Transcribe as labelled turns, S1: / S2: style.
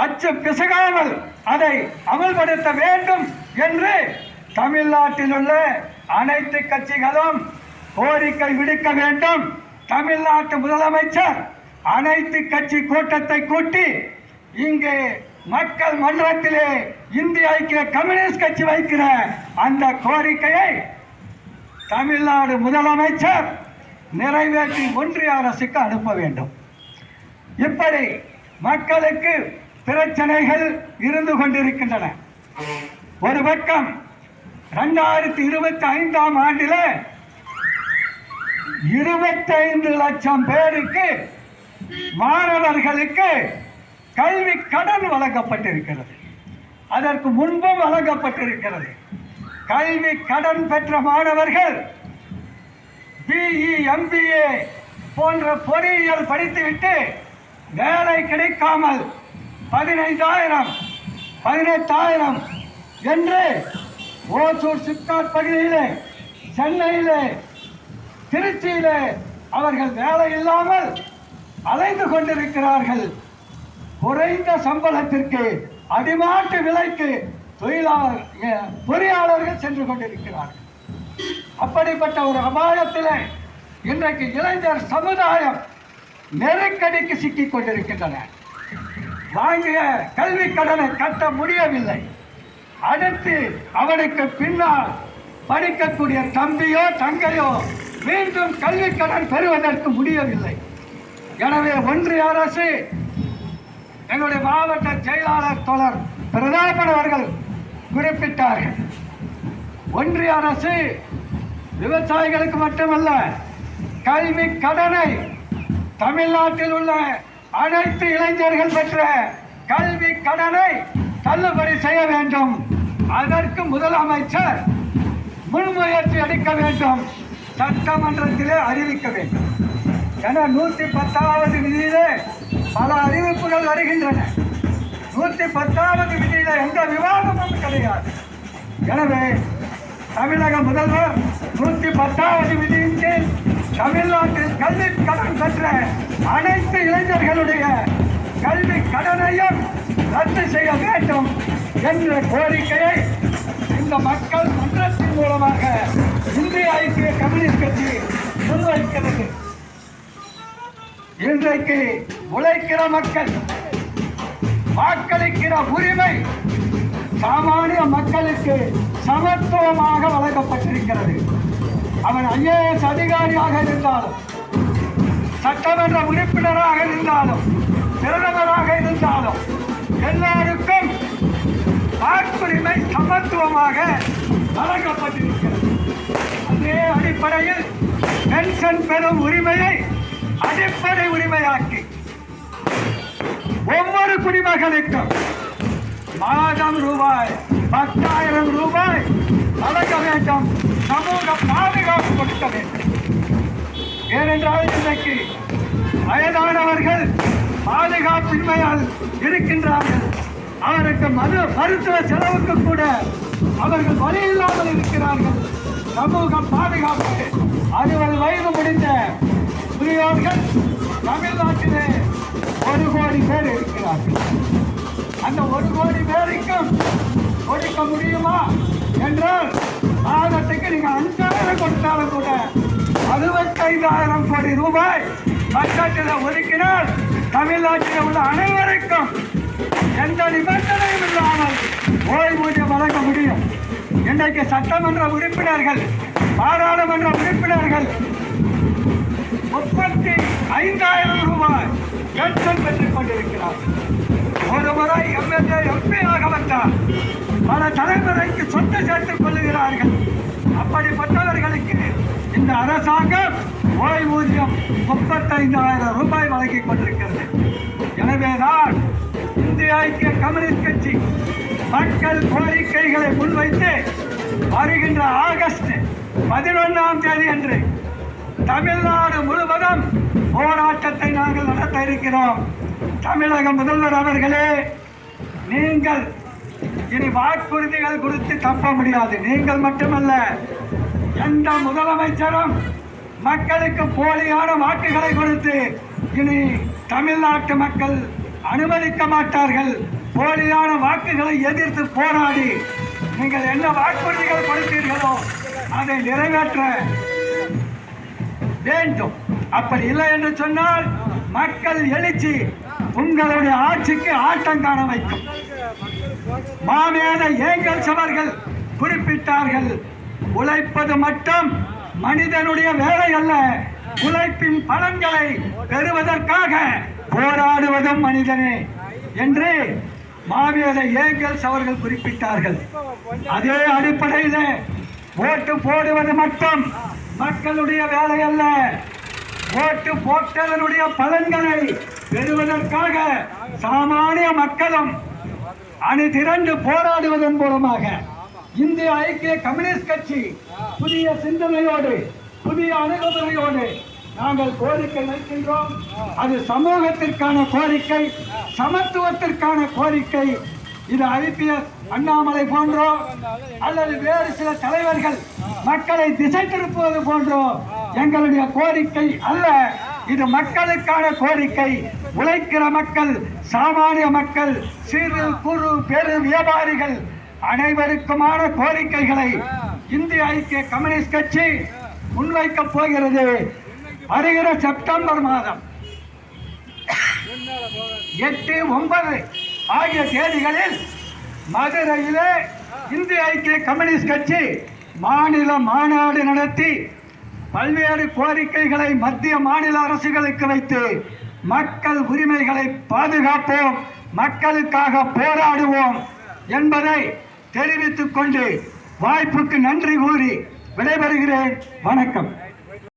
S1: அச்சம் பிசகாமல் அதை அமல்படுத்த வேண்டும் என்று தமிழ்நாட்டில் உள்ள அனைத்து கட்சிகளும் கோரிக்கை விடுக்க வேண்டும். தமிழ்நாட்டு முதலமைச்சர் அனைத்து கட்சி கூட்டத்தை கூட்டி இங்கே மக்கள் மன்றத்திலே இந்திய ஐக்கிய கம்யூனிஸ்ட் கட்சி வைக்கிற அந்த கோரிக்கையை தமிழ்நாடு முதலமைச்சர் நிறைவேற்றி ஒன்றிய அரசுக்கு அனுப்ப வேண்டும். இப்படி மக்களுக்கு பிரச்சனைகள் இருந்து கொண்டிருக்கின்றன. ஒரு பக்கம் 2025ஆம் ஆண்டில் 25 லட்சம் பேருக்கு மாணவர்களுக்கு கல்வி கடன் வழங்கப்பட்டிருக்கிறது. அதற்கு முன்பும் வழங்கப்பட்டிருக்கிறது. கல்வி கடன் பெற்ற மாணவர்கள் பிஇ MBA போன்ற பொறியியல் படித்துவிட்டு வேலை கிடைக்காமல் 15,000 18,000 என்று ஓசூர் சிப்காட் பகுதியிலே, சென்னையிலே, திருச்சியிலே அவர்கள் வேலை இல்லாமல் அலைந்து கொண்டிருக்கிறார்கள். குறைந்த சம்பளத்திற்கு அடிமாட்டு விலைக்கு பொறியாளர்கள் சென்று கொண்டிருக்கிறார்கள். அப்படிப்பட்ட ஒரு அபாயத்திலே இன்றைக்கு இளைஞர் சமுதாயம் நெருக்கடிக்கு சிக்கிக் கொண்டிருக்கின்றன. வாங்கிய கல்வி கடனை கட்ட முடியவில்லை. அடுத்து அவனுக்கு பின்னால் படிக்கக்கூடிய தம்பியோ தங்கையோ மீண்டும் கல்வி கடன் பெறுவதற்கு முடியவில்லை. எனவே ஒன்றிய அரசு, எங்களுடைய மாவட்ட செயலாளர் தோழர் பிரதாபன் அவர்கள் குறிப்பிட்டார்கள், ஒன்றிய அரசு விவசாயிகளுக்கு மட்டுமல்ல, கல்வி கடனை தமிழ்நாட்டில் உள்ள அனைத்து இளைஞர்கள் பெற்ற கல்வி கடனை தள்ளுபடி செய்ய வேண்டும். அதற்கு முதலமைச்சர் முன்முயற்சி எடுக்க வேண்டும், சட்டமன்றத்திலே அறிவிக்க வேண்டும். என 110வது விதியிலே பல அறிவிப்புகள் வருகின்றன. 110வது விதியில எந்த விவாதமும் கிடையாது. எனவே தமிழக முதல்வர் 110வது விதியின் கீழ் தமிழ்நாட்டில் கல்வி கடன் பெற்ற அனைத்து இளைஞர்களுடைய கல்வி கடனையும் ரத்து செய்ய வேண்டும் என்ற கோரிக்கையை இந்த மக்கள் மன்றத்தின் மூலமாக இந்திய ஐக்கிய கம்யூனிஸ்ட் கட்சி முன்வைக்கிறது. இன்றைக்கு உழைக்கிற மக்கள் வாக்களிக்கிற உரிமை சாமானிய மக்களுக்கு சமத்துவமாக வழங்கப்பட்டிருக்கிறது. அவன் IAS அதிகாரியாக இருந்தாலும், சட்டமன்ற உறுப்பினராக இருந்தாலும், பிரதமராக இருந்தாலும் எல்லாருக்கும் வாக்குரிமை சமத்துவமாக வழங்கப்பட்டிருக்கிறது. அதே அடிப்படையில் பென்ஷன் பெறும் உரிமையை அடிப்படை உரிமையாக்கி ஒவ்வொரு குடிமகனுக்கும் மாதம் ரூபாய் 10,000 வழங்க வேண்டும். சமூக பாதுகாப்பு கொடுக்க வேண்டும். ஏனென்றால் இன்றைக்கு வயதானவர்கள் பாதுகாப்பின்மையால் இருக்கின்றார்கள். அவருக்கு மருத்துவ செலவுக்கு கூட அவர்கள் வழி இல்லாமல் இருக்கிறார்கள். சமூக பாதுகாப்பு 60 வயது முடிந்த முதியோர்கள் தமிழ்நாட்டிலே 1 கோடி பேர் இருக்கிறார்கள். அந்த 1 கோடி பேருக்கும் கொடுக்க முடியுமா என்றால் மாதத்துக்கு நீங்க 5,000 கொடுத்தாலும் கூட 65,000 கோடி ரூபாய் பட்ஜெட்டில் ஒதுக்கினால் தமிழ்நாட்டில் உள்ள அனைவருக்கும் எந்த நிபந்தனையும் இல்லாமல் ஓய்வூதியம் வழங்க முடியும். இன்றைக்கு சட்டமன்ற உறுப்பினர்கள், பாராளுமன்ற உறுப்பினர்கள் 35,000 ரூபாய் பென்ஷன் பெற்றுக் கொண்டிருக்கிறார்கள். ஒரு முறை MLA MP ஆக வந்தால் பல தலைமுறைக்கு சொத்து சேர்த்துக் கொள்ளுகிறார்கள். அப்படிப்பட்டவர்களுக்கு இந்த அரசாங்கம் ஓய்வூதியம் 35,000 ரூபாய் வழங்கிக் கொண்டிருக்கிறது. எனவேதான் இந்திய ஐக்கிய கம்யூனிஸ்ட் கட்சி மக்கள் கோரிக்கைகளை முன்வைத்து வருகின்ற ஆகஸ்ட் 11ஆம் தேதி அன்று தமிழ்நாடு முழுவதும் போராட்டத்தை நாங்கள் நடத்த இருக்கிறோம். தமிழக முதல்வர் அவர்களே, நீங்கள் இனி வாக்குறுதிகள் கொடுத்து தப்ப முடியாது. நீங்கள் மட்டுமல்ல, எந்த முதலமைச்சரும் மக்களுக்கு போலியான வாக்குகளை கொடுத்து இனி தமிழ்நாட்டு மக்கள் அனுமதிக்க மாட்டார்கள். போலியான வாக்குகளை எதிர்த்து போராடி நீங்கள் என்ன வாக்குறுதிகள் கொடுத்தீர்களோ அதை நிறைவேற்ற வேண்டும். அப்படி இல்லை என்று சொன்னால் மக்கள் எழுச்சி உங்களுடைய ஆட்சிக்கு ஆட்டம் காண வைக்கும். மாமேத ஏங்கல்ஸ் அவர்கள் குறிப்பிட்டார்கள், உழைப்பது மட்டும் மனிதனுடைய வேலை அல்ல, உழைப்பின் பலன்களை பெறுவதற்காக போராடுவதும் மனிதனே என்று மாமேத ஏங்கல்ஸ் அவர்கள் குறிப்பிட்டார்கள். அதே அடிப்படையில் ஓட்டு போடுவது மட்டும் மக்களுடைய வேலை அல்ல, ஓட்டு போட்டதனுடைய பலன்களை பெறுவதற்காக சாமானிய மக்களும் அணி திரண்டு போராடுவதன் மூலமாக இந்திய ஐக்கிய கம்யூனிஸ்ட் கட்சி புதிய சிந்தனையோடு புதிய அணுகுமுறையோடு நாங்கள் கோரிக்கை வைக்கின்றோம். அது சமூகத்திற்கான கோரிக்கை, சமத்துவத்திற்கான கோரிக்கை. இது ஐபிஎஸ் அண்ணாமலை போன்றோ அல்லது வேறு சில தலைவர்கள் மக்களை திசை திருப்புவது போன்றோ எங்களுடைய கோரிக்கை அல்ல. இது மக்களுக்கான கோரிக்கை. உழைக்கிற மக்கள், சாமானிய மக்கள், சிறு குறு பெரு வியாபாரிகள் அனைவருக்குமான கோரிக்கைகளை இந்திய ஐக்கிய கம்யூனிஸ்ட் கட்சி முன்வைக்கப் போகிறது. வருகிற செப்டம்பர் மாதம் 8, 9 ஆகிய தேதிகளில் மதுரையிலே இந்திய ஐக்கிய கம்யூனிஸ்ட் கட்சி மாநில மாநாடு நடத்தி பல்வேறு கோரிக்கைகளை மத்திய மாநில அரசுகளுக்கு வைத்து மக்கள் உரிமைகளை பாதுகாப்போம், மக்களுக்காக போராடுவோம் என்பதை தெரிவித்துக் கொண்டு வாய்ப்புக்கு நன்றி கூறி விடைபெறுகிறேன். வணக்கம்.